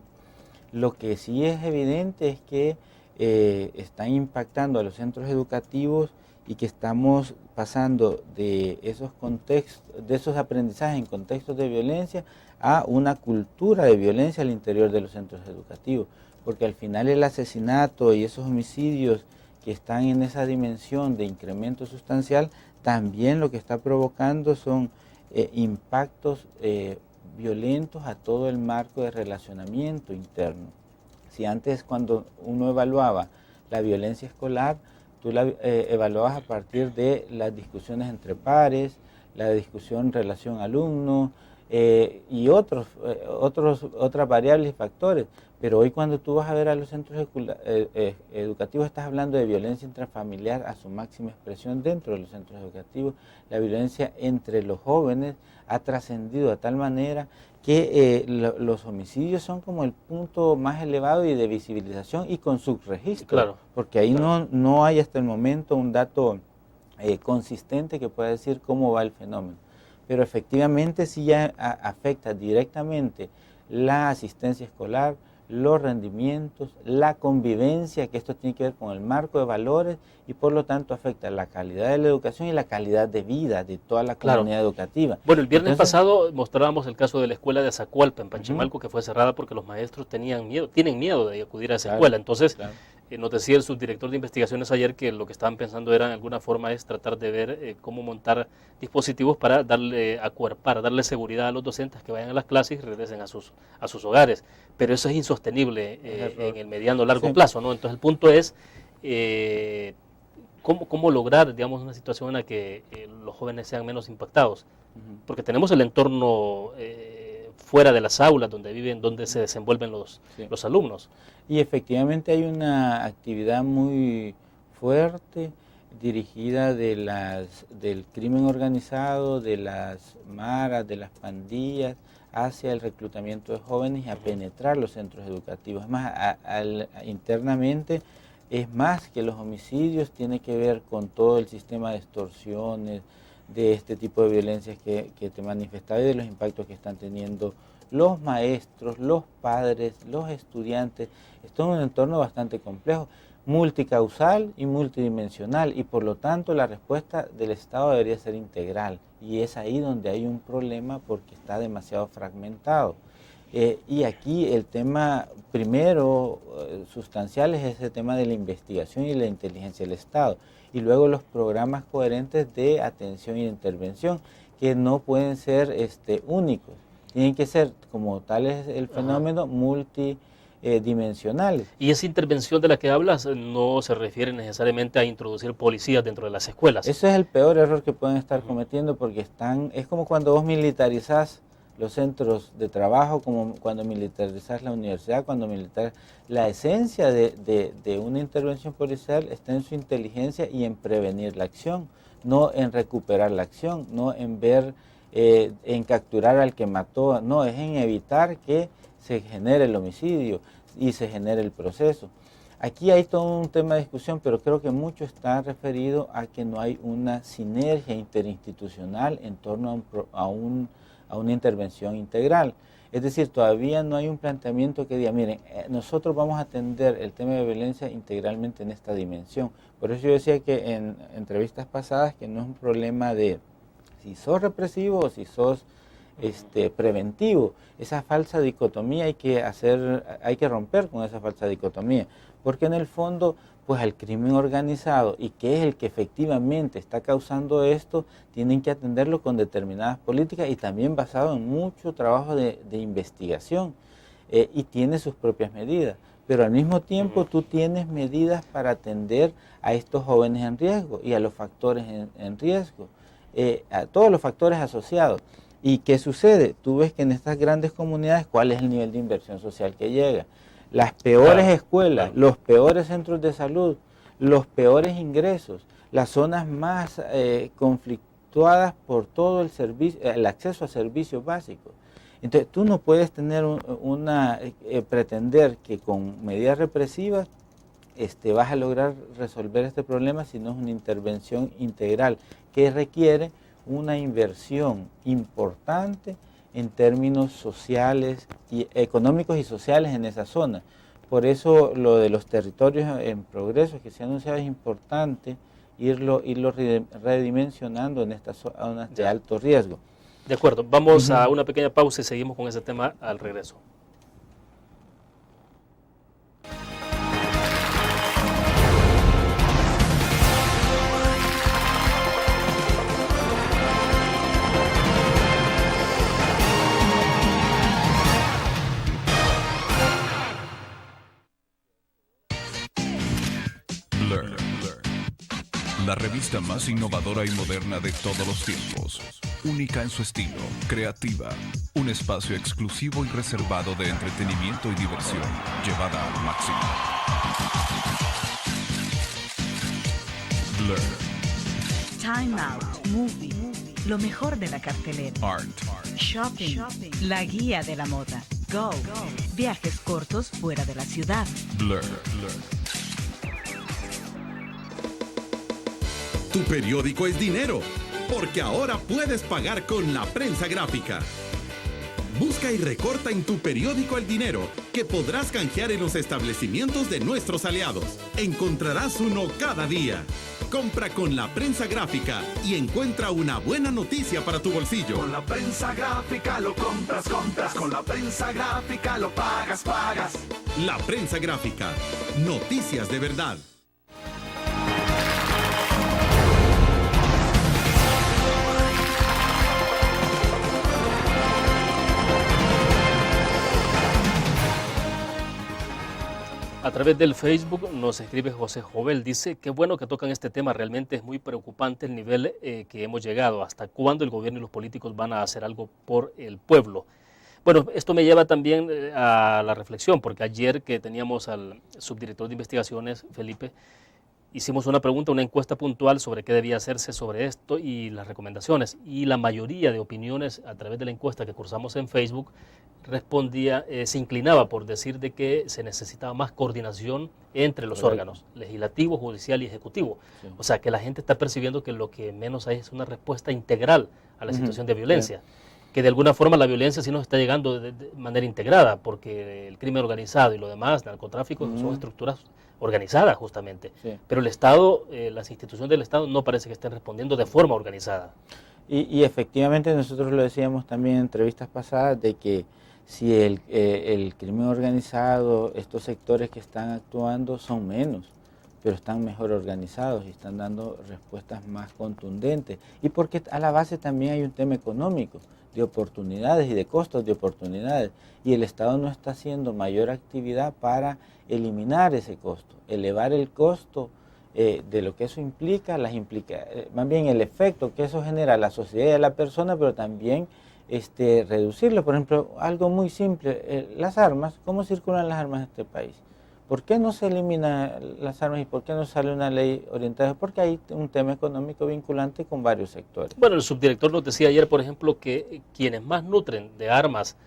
C: Lo que sí es evidente es que están impactando a los centros educativos y que estamos pasando de esos contextos, de esos aprendizajes en contextos de violencia a una cultura de violencia al interior de los centros educativos, porque al final el asesinato y esos homicidios que están en esa dimensión de incremento sustancial, también lo que está provocando son impactos violentos a todo el marco de relacionamiento interno. Si antes cuando uno evaluaba la violencia escolar, tú la evaluabas a partir de las discusiones entre pares, la discusión relación alumno, y otras variables y factores. Pero hoy cuando tú vas a ver a los centros educativos, estás hablando de violencia intrafamiliar a su máxima expresión dentro de los centros educativos. La violencia entre los jóvenes ha trascendido de tal manera que los homicidios son como el punto más elevado y de visibilización y con subregistro, claro, porque ahí no hay hasta el momento un dato consistente que pueda decir cómo va el fenómeno. Pero efectivamente sí ya afecta directamente la asistencia escolar, los rendimientos, la convivencia, que esto tiene que ver con el marco de valores y por lo tanto afecta la calidad de la educación y la calidad de vida de toda la comunidad educativa.
B: Bueno, el viernes pasado mostrábamos el caso de la escuela de Azacualpa en Panchimalco, que fue cerrada porque los maestros tienen miedo de acudir a esa escuela. Entonces, nos decía el subdirector de investigaciones ayer que lo que estaban pensando era en alguna forma es tratar de ver cómo montar dispositivos para darle seguridad a los docentes que vayan a las clases y regresen a sus hogares. Pero eso es insostenible en el mediano largo plazo, ¿no? Entonces el punto es cómo lograr, digamos, una situación en la que los jóvenes sean menos impactados. Porque tenemos el entorno fuera de las aulas donde viven, donde se desenvuelven los alumnos.
C: Y efectivamente hay una actividad muy fuerte dirigida del crimen organizado, de las maras, de las pandillas, hacia el reclutamiento de jóvenes y a penetrar los centros educativos. Es más, internamente es más que los homicidios, tiene que ver con todo el sistema de extorsiones, de este tipo de violencias que te manifestaba y de los impactos que están teniendo los maestros, los padres, los estudiantes. Esto es un entorno bastante complejo, multicausal y multidimensional, y por lo tanto la respuesta del Estado debería ser integral, y es ahí donde hay un problema porque está demasiado fragmentado. Y aquí el tema primero sustancial es ese tema de la investigación y la inteligencia del Estado, y luego los programas coherentes de atención y de intervención, que no pueden ser únicos, tienen que ser, como tal es el fenómeno, multidimensionales.
B: Y esa intervención de la que hablas no se refiere necesariamente a introducir policías dentro de las escuelas.
C: Ese es el peor error que pueden estar cometiendo, porque es como cuando vos militarizás los centros de trabajo, como cuando militarizás la universidad, la esencia de una intervención policial está en su inteligencia y en prevenir la acción, no en recuperar la acción, no en ver, en capturar al que mató, no, es en evitar que se genere el homicidio y se genere el proceso. Aquí hay todo un tema de discusión, pero creo que mucho está referido a que no hay una sinergia interinstitucional en torno a una intervención integral. Es decir, todavía no hay un planteamiento que diga, miren, nosotros vamos a atender el tema de violencia integralmente en esta dimensión. Por eso yo decía que en entrevistas pasadas que no es un problema de si sos represivo o si sos preventivo. Esa falsa dicotomía hay que romper con esa falsa dicotomía, porque en el fondo, pues al crimen organizado, y que es el que efectivamente está causando esto, tienen que atenderlo con determinadas políticas y también basado en mucho trabajo de investigación, y tiene sus propias medidas. Pero al mismo tiempo tú tienes medidas para atender a estos jóvenes en riesgo y a los factores en riesgo, a todos los factores asociados. ¿Y qué sucede? Tú ves que en estas grandes comunidades, ¿cuál es el nivel de inversión social que llega? Las peores escuelas, los peores centros de salud, los peores ingresos, las zonas más conflictuadas por todo el acceso a servicios básicos. Entonces tú no puedes tener pretender que con medidas represivas vas a lograr resolver este problema si no es una intervención integral que requiere una inversión importante en términos sociales y económicos y sociales en esa zona. Por eso lo de los territorios en progreso que se ha anunciado es importante irlo redimensionando en estas zonas de alto riesgo.
B: De acuerdo, vamos a una pequeña pausa y seguimos con ese tema al regreso.
L: La revista más innovadora y moderna de todos los tiempos. Única en su estilo, creativa. Un espacio exclusivo y reservado de entretenimiento y diversión, llevada al máximo. Blur.
M: Time Out, Movie, lo mejor de la cartelera.
L: Art.
M: Shopping, la guía de la moda. Go, viajes cortos fuera de la ciudad.
L: Blur.
H: Tu periódico es dinero, porque ahora puedes pagar con la prensa gráfica. Busca y recorta en tu periódico el dinero que podrás canjear en los establecimientos de nuestros aliados. Encontrarás uno cada día. Compra con la prensa gráfica y encuentra una buena noticia para tu bolsillo.
I: Con la prensa gráfica lo compras. Con la prensa gráfica lo pagas.
H: La prensa gráfica. Noticias de verdad.
B: A través del Facebook nos escribe José Jovel, dice, qué bueno que tocan este tema, realmente es muy preocupante el nivel que hemos llegado, hasta cuándo el gobierno y los políticos van a hacer algo por el pueblo. Bueno, esto me lleva también a la reflexión, porque ayer que teníamos al subdirector de investigaciones, Felipe, hicimos una pregunta, una encuesta puntual sobre qué debía hacerse sobre esto y las recomendaciones, y la mayoría de opiniones a través de la encuesta que cursamos en Facebook respondía, se inclinaba por decir de que se necesitaba más coordinación entre los órganos, legislativo, judicial y ejecutivo. Sí. O sea, que la gente está percibiendo que lo que menos hay es una respuesta integral a la situación de violencia. Que de alguna forma la violencia sí nos está llegando de manera integrada, porque el crimen organizado y lo demás, narcotráfico, son estructuras organizadas justamente. Sí. Pero el Estado, las instituciones del Estado no parece que estén respondiendo de forma organizada.
C: Y efectivamente nosotros lo decíamos también en entrevistas pasadas de que si el crimen organizado, estos sectores que están actuando son menos, pero están mejor organizados y están dando respuestas más contundentes. Y porque a la base también hay un tema económico, de oportunidades y de costos de oportunidades. Y el Estado no está haciendo mayor actividad para eliminar ese costo, elevar el costo de lo que eso implica, más bien el efecto que eso genera a la sociedad y a la persona, pero también reducirlo. Por ejemplo, algo muy simple, las armas, ¿cómo circulan las armas en este país? ¿Por qué no se eliminan las armas y por qué no sale una ley orientada? Porque hay un tema económico vinculante con varios sectores.
B: Bueno, el subdirector nos decía ayer, por ejemplo, que quienes más nutren de armas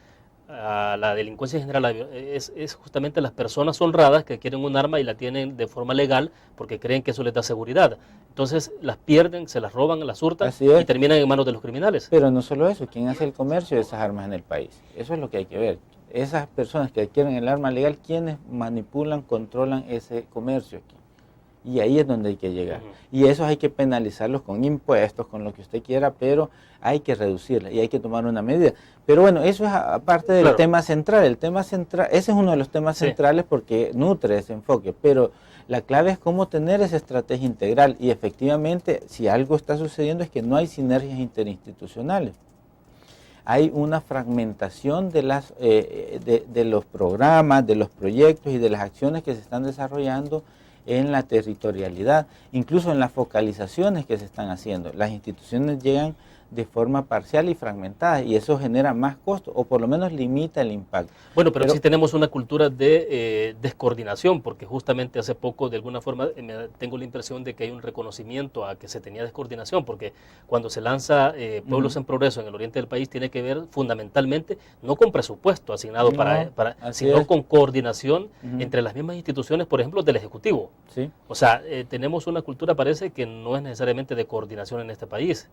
B: a la delincuencia en general es justamente las personas honradas que quieren un arma y la tienen de forma legal porque creen que eso les da seguridad. Entonces las pierden, se las roban, las hurtan y terminan en manos de los criminales.
C: Pero no solo eso, ¿quién hace el comercio de esas armas en el país? Eso es lo que hay que ver. Esas personas que adquieren el arma legal, ¿quiénes manipulan, controlan ese comercio aquí? Y ahí es donde hay que llegar. Y eso hay que penalizarlos con impuestos, con lo que usted quiera, pero hay que reducirla y hay que tomar una medida. Pero bueno, eso es aparte del tema central. El tema central, ese es uno de los temas centrales porque nutre ese enfoque, pero la clave es cómo tener esa estrategia integral. Y efectivamente, si algo está sucediendo es que no hay sinergias interinstitucionales. Hay una fragmentación de los programas, de los proyectos y de las acciones que se están desarrollando en la territorialidad, incluso en las focalizaciones que se están haciendo. Las instituciones llegan de forma parcial y fragmentada y eso genera más costo o por lo menos limita el impacto.
B: Bueno, pero sí tenemos una cultura de descoordinación porque justamente hace poco de alguna forma tengo la impresión de que hay un reconocimiento a que se tenía descoordinación porque cuando se lanza Pueblos en Progreso en el oriente del país tiene que ver fundamentalmente no con presupuesto asignado sino con coordinación entre las mismas instituciones, por ejemplo, del Ejecutivo.
C: Sí.
B: O sea, tenemos una cultura parece que no es necesariamente de coordinación en este país.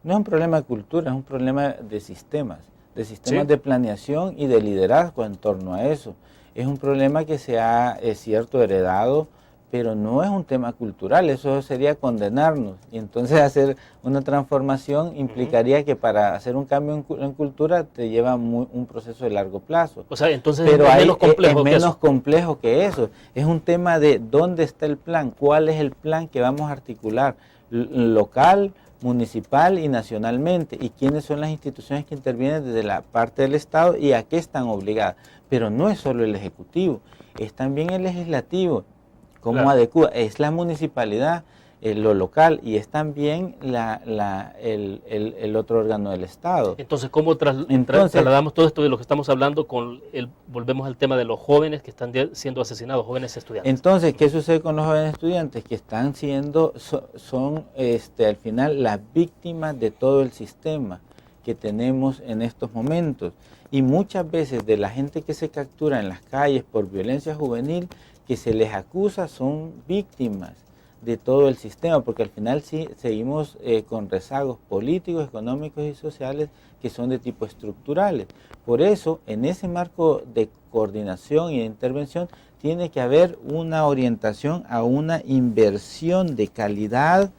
C: No es un problema de cultura, es un problema de sistemas de planeación y de liderazgo en torno a eso. Es un problema que se ha, es cierto, heredado, pero no es un tema cultural, eso sería condenarnos. Y entonces hacer una transformación implicaría que para hacer un cambio en cultura te lleva un proceso de largo plazo.
B: O sea, entonces
C: pero es menos complejo que eso. Es un tema de dónde está el plan, cuál es el plan que vamos a articular local, municipal y nacionalmente, y quiénes son las instituciones que intervienen desde la parte del Estado y a qué están obligadas. Pero no es solo el Ejecutivo, es también el Legislativo, cómo adecua, es la municipalidad, lo local, y es también el otro órgano del Estado.
B: Entonces, ¿cómo trasladamos todo esto de lo que estamos hablando volvemos al tema de los jóvenes que están siendo asesinados, jóvenes estudiantes?
C: Entonces, ¿qué sucede con los jóvenes estudiantes? Que están siendo, son al final las víctimas de todo el sistema que tenemos en estos momentos. Y muchas veces de la gente que se captura en las calles por violencia juvenil, que se les acusa, son víctimas de todo el sistema, porque al final sí seguimos con rezagos políticos, económicos y sociales que son de tipo estructurales. Por eso, en ese marco de coordinación y de intervención, tiene que haber una orientación a una inversión de calidad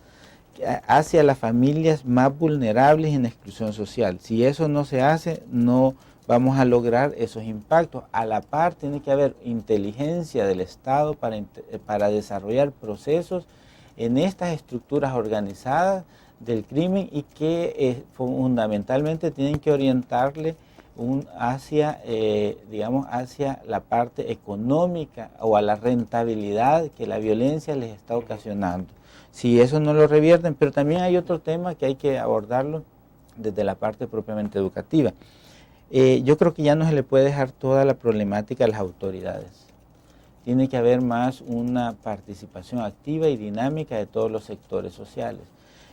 C: hacia las familias más vulnerables en exclusión social. Si eso no se hace, no vamos a lograr esos impactos. A la par tiene que haber inteligencia del Estado para desarrollar procesos en estas estructuras organizadas del crimen y que fundamentalmente tienen que orientarle hacia la parte económica o a la rentabilidad que la violencia les está ocasionando. Si eso no lo revierten, pero también hay otro tema que hay que abordarlo desde la parte propiamente educativa. Yo creo que ya no se le puede dejar toda la problemática a las autoridades. Tiene que haber más una participación activa y dinámica de todos los sectores sociales.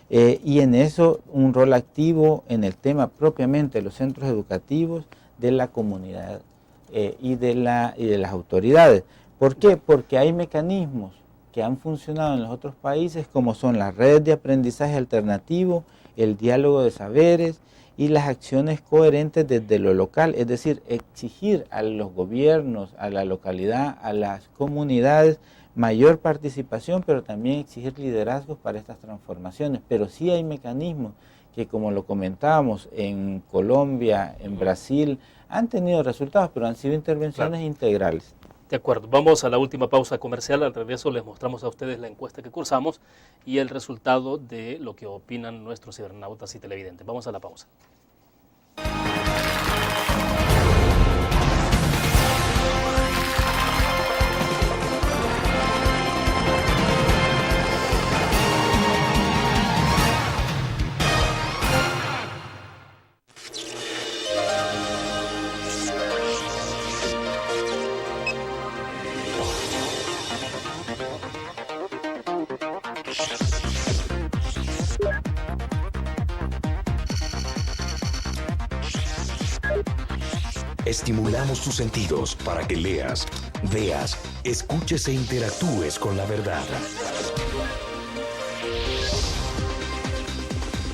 C: Y en eso un rol activo en el tema propiamente de los centros educativos, de la comunidad y de las autoridades. ¿Por qué? Porque hay mecanismos que han funcionado en los otros países, como son las redes de aprendizaje alternativo, el diálogo de saberes y las acciones coherentes desde lo local, es decir, exigir a los gobiernos, a la localidad, a las comunidades mayor participación, pero también exigir liderazgos para estas transformaciones. Pero sí hay mecanismos que, como lo comentábamos, en Colombia, en Brasil, han tenido resultados, pero han sido intervenciones integrales.
B: De acuerdo, vamos a la última pausa comercial. Al regreso les mostramos a ustedes la encuesta que cursamos y el resultado de lo que opinan nuestros cibernautas y televidentes. Vamos a la pausa.
J: Estimulamos tus sentidos para que leas, veas, escuches e interactúes con la verdad.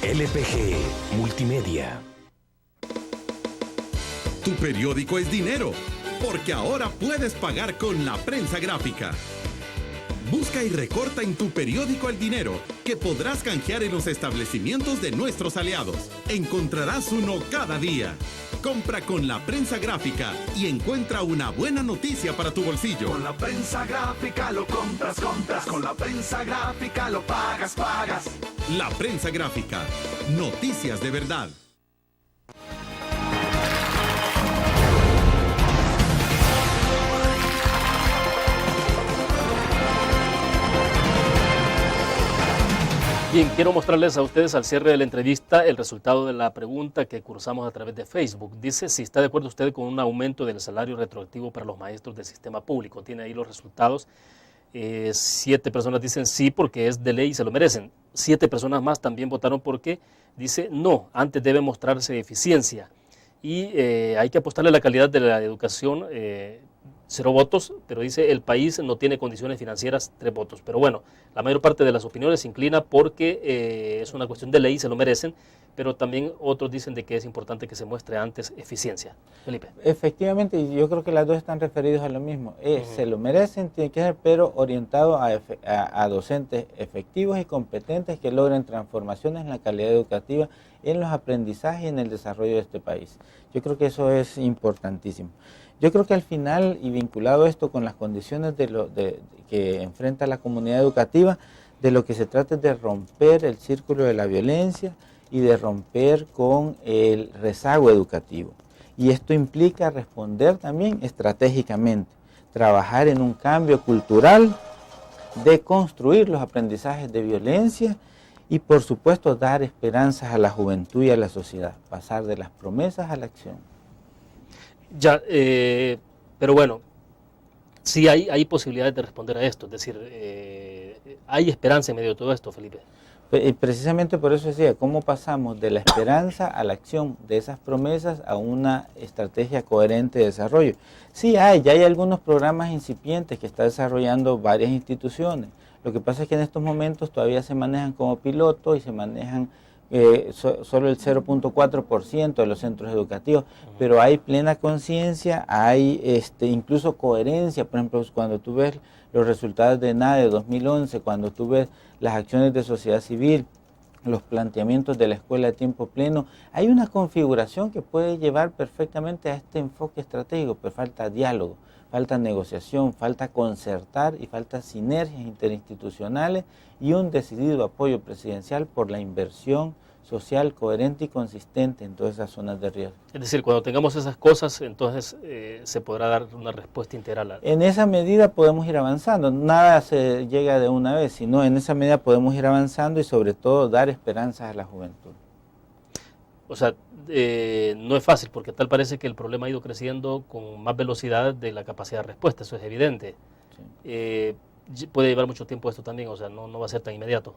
J: LPG Multimedia.
H: Tu periódico es dinero, porque ahora puedes pagar con la prensa gráfica. Busca y recorta en tu periódico el dinero, que podrás canjear en los establecimientos de nuestros aliados. Encontrarás uno cada día. Compra con la prensa gráfica y encuentra una buena noticia para tu bolsillo.
I: Con la prensa gráfica lo compras. Con la prensa gráfica lo pagas.
H: La prensa gráfica. Noticias de verdad.
B: Bien, quiero mostrarles a ustedes al cierre de la entrevista el resultado de la pregunta que cursamos a través de Facebook. Dice si está de acuerdo usted con un aumento del salario retroactivo para los maestros del sistema público. Tiene ahí los resultados. 7 personas dicen sí porque es de ley y se lo merecen. 7 personas más también votaron porque dice no, antes debe mostrarse eficiencia. Y hay que apostarle a la calidad de la educación. 0 votos, pero dice el país no tiene condiciones financieras, 3 votos. Pero bueno, la mayor parte de las opiniones se inclina porque es una cuestión de ley, se lo merecen, pero también otros dicen de que es importante que se muestre antes eficiencia. Felipe.
C: Efectivamente, yo creo que las dos están referidos a lo mismo. Se lo merecen, tiene que ser, pero orientado a docentes efectivos y competentes que logren transformaciones en la calidad educativa, en los aprendizajes y en el desarrollo de este país. Yo creo que eso es importantísimo. Yo creo que al final, y vinculado esto con las condiciones que enfrenta la comunidad educativa, de lo que se trata es de romper el círculo de la violencia y de romper con el rezago educativo. Y esto implica responder también estratégicamente, trabajar en un cambio cultural de construir los aprendizajes de violencia y por supuesto dar esperanzas a la juventud y a la sociedad, pasar de las promesas a la acción.
B: Ya, pero bueno, sí hay posibilidades de responder a esto, es decir, hay esperanza en medio de todo esto, Felipe.
C: Precisamente por eso decía, ¿cómo pasamos de la esperanza a la acción de esas promesas a una estrategia coherente de desarrollo? Sí ya hay algunos programas incipientes que están desarrollando varias instituciones. Lo que pasa es que en estos momentos todavía se manejan como piloto y se manejan solo el 0.4% de los centros educativos, pero hay plena conciencia, hay incluso coherencia. Por ejemplo, cuando tú ves los resultados de NADE 2011, cuando tú ves las acciones de sociedad civil, los planteamientos de la escuela de tiempo pleno, hay una configuración que puede llevar perfectamente a este enfoque estratégico, pero falta diálogo, falta negociación, falta concertar y falta sinergias interinstitucionales y un decidido apoyo presidencial por la inversión social coherente y consistente en todas esas zonas de riesgo.
B: Es decir, cuando tengamos esas cosas, entonces se podrá dar una respuesta integral.
C: En esa medida podemos ir avanzando, nada se llega de una vez, sino en esa medida podemos ir avanzando y sobre todo dar esperanzas a la juventud.
B: O sea, no es fácil porque tal parece que el problema ha ido creciendo con más velocidad de la capacidad de respuesta, eso es evidente. Sí. Puede llevar mucho tiempo esto también, o sea, no va a ser tan inmediato.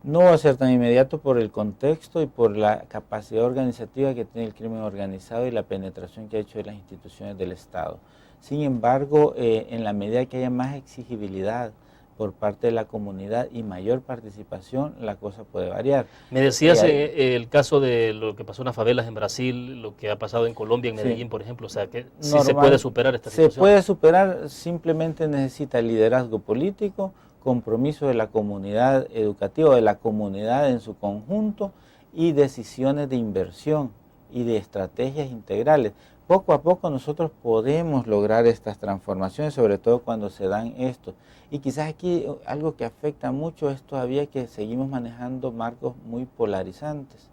C: No va a ser tan inmediato por el contexto y por la capacidad organizativa que tiene el crimen organizado y la penetración que ha hecho de las instituciones del Estado. Sin embargo, en la medida que haya más exigibilidad por parte de la comunidad y mayor participación, la cosa puede variar.
B: Me decías el caso de lo que pasó en las favelas en Brasil, lo que ha pasado en Colombia, en Medellín, sí, por ejemplo, o sea, que sí se puede superar esta situación.
C: Se puede superar, simplemente necesita liderazgo político, compromiso de la comunidad educativa, de la comunidad en su conjunto y decisiones de inversión y de estrategias integrales. Poco a poco nosotros podemos lograr estas transformaciones, sobre todo cuando se dan esto. Y quizás aquí algo que afecta mucho es todavía que seguimos manejando marcos muy polarizantes,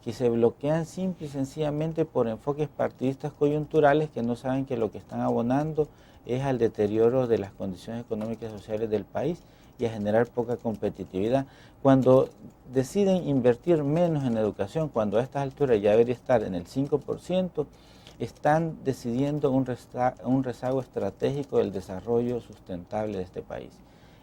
C: que se bloquean simple y sencillamente por enfoques partidistas coyunturales que no saben que lo que están abonando es al deterioro de las condiciones económicas y sociales del país y a generar poca competitividad. Cuando deciden invertir menos en educación, cuando a estas alturas ya debería estar en el 5%, están decidiendo un rezago estratégico del desarrollo sustentable de este país.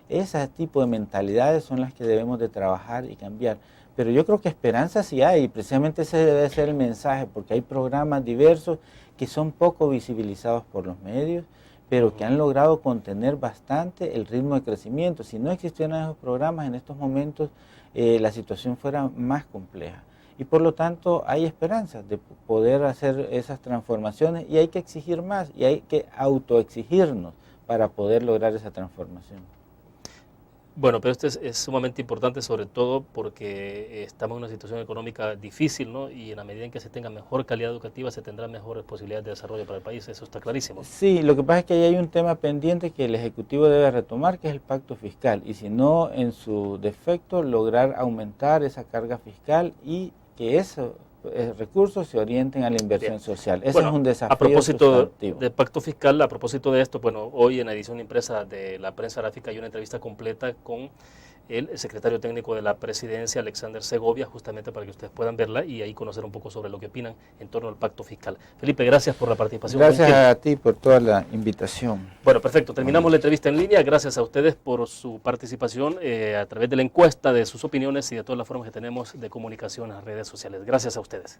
C: Ese tipo de mentalidades son las que debemos de trabajar y cambiar. Pero yo creo que esperanza sí hay, y precisamente ese debe ser el mensaje, porque hay programas diversos que son poco visibilizados por los medios, pero que han logrado contener bastante el ritmo de crecimiento. Si no existieran esos programas en estos momentos, la situación fuera más compleja. Y por lo tanto hay esperanza de poder hacer esas transformaciones y hay que exigir más y hay que autoexigirnos para poder lograr esa transformación.
B: Bueno, pero esto es sumamente importante, sobre todo porque estamos en una situación económica difícil, ¿no? Y en la medida en que se tenga mejor calidad educativa, se tendrán mejores posibilidades de desarrollo para el país, eso está clarísimo.
C: Sí, lo que pasa es que ahí hay un tema pendiente que el Ejecutivo debe retomar, que es el pacto fiscal, y si no, en su defecto, lograr aumentar esa carga fiscal y que esos recursos se orienten a la inversión social. Ese es un desafío.
B: A propósito del pacto fiscal, a propósito de esto, bueno, hoy en la edición impresa de la prensa gráfica hay una entrevista completa con el secretario técnico de la presidencia, Alexander Segovia, justamente para que ustedes puedan verla y ahí conocer un poco sobre lo que opinan en torno al pacto fiscal. Felipe, gracias por la participación.
C: Gracias a ti por toda la invitación.
B: Bueno, perfecto. Terminamos la entrevista en línea. Gracias a ustedes por su participación a través de la encuesta, de sus opiniones y de todas las formas que tenemos de comunicación en las redes sociales. Gracias a ustedes.